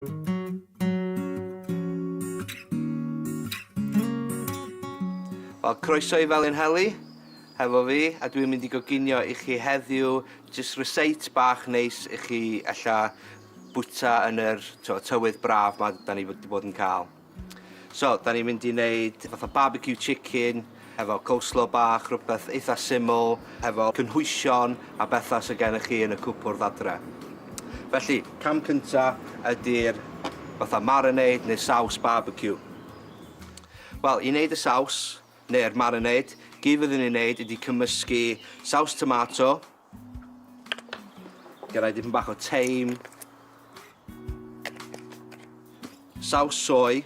Wel, croeso I Felin Heli, hefo fi, a dwi'n mynd I goginio I chi heddiw jyst receit bach neis I chi alla bwyta yn yr tywydd braf ma da ni wedi bod yn cael. So, da ni'n mynd I wneud fatha barbecue chicken, hefo coleslaw bach, rhywbeth eitha syml, hefo cynhwysion a bethau sydd gennych chi yn y cwpwrdd adre. Felly, cam cynta ydy'r fatha marinade neu saws barbecue. Wel, I wneud y saws, neu'r marinade, gyd fyddwn ni'n wneud ydy cymysgu saws tomato, gyda dipyn bach o thyme, saws soy,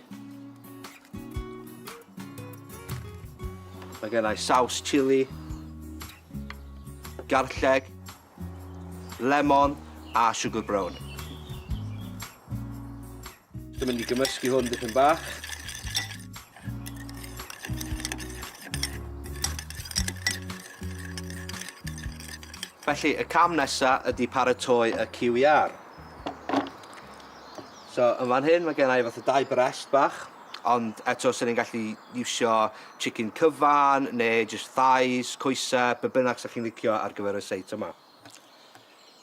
mae gennau saws chili, garlleg, lemon a sugar brown. Dwi'n mynd I gymysgu hwn dipyn bach. Felly, y cam nesaf ydy paratoi y Cyw Iar. So, yn fan hyn mae gennau fatha 2 brest bach, ond eto sy'n ni'n gallu iwsio chicken cyfan, neu just thighs, coesau, be bynnag sy'n chi'n licio ar gyfer y seit yma.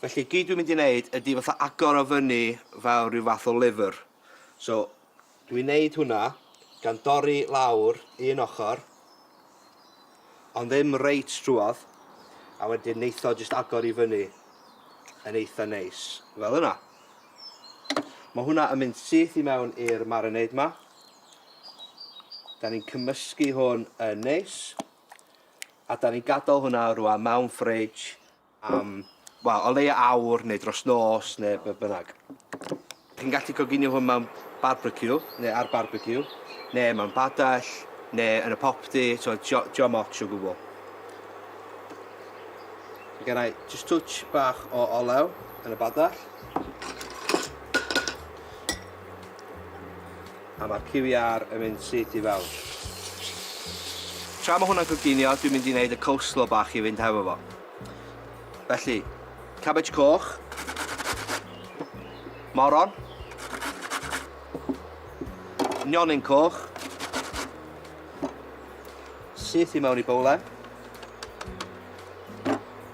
Felly, gyd dwi'n mynd I wneud ydy fatha agor o fyny fel rhyw fath o liver. So, dwi'n wneud hwnna gan dorri lawr un ochr, ond ddim reit strwodd, a wedyn neith o jyst agor I fyny yn eitha neis, fel yna. Mae hwnna yn mynd syth I mewn i'r marinade ma. Da ni'n cymysgu hwn yn neis, a da ni'n gadael hwnna rwan mewn fridge am, wel, o leia awr neu dros nos neu be bynnag. Chi'n gallu coginio hwn mewn barbecue, neu ar barbecue, neu mewn badell, neu yn y popdi, so jom ots o gwbl. Mae gennau just touch bach o olew yn y badell. A mae'r Cyw Iar yn mynd syth I fewn. Tra mae hwnna'n coginio, dwi'n mynd I wneud y coleslaw bach I fynd hefo fo. Felly, cabbage coch, moron, nionyn coch, syth I mewn I bowle,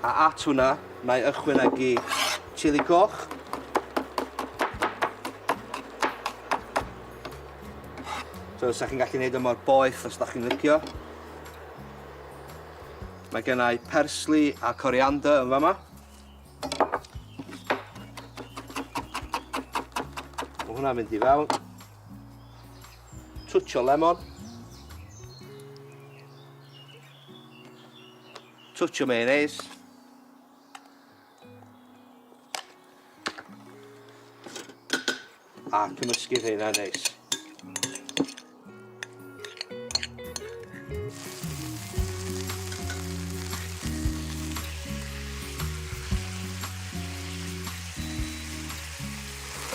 a at hwnna, mae ychwanegu chili coch, so sa chi'n gallu gwneud o mor boeth os da chi'n licio. Mae gennau persli a coriander yn fama. Mae hwnna'n mynd I fewn. Touch o lemon. Touch o mayonnaise. A cymysgu hynna neis.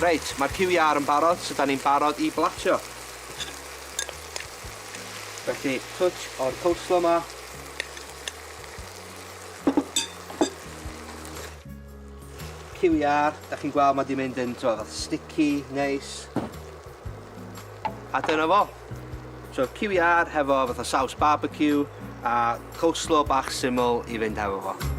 Reit, mae'r Cyw Iar yn barod, so da ni'n barod I blatio. Felly, touch o'r coleslaw yma. Cyw Iar, da chi'n gweld mae di mynd yn sticky, neis. A dyna fo. So, Cyw Iar hefo fatha saws barbecue a coleslaw bach syml I fynd hefo fo.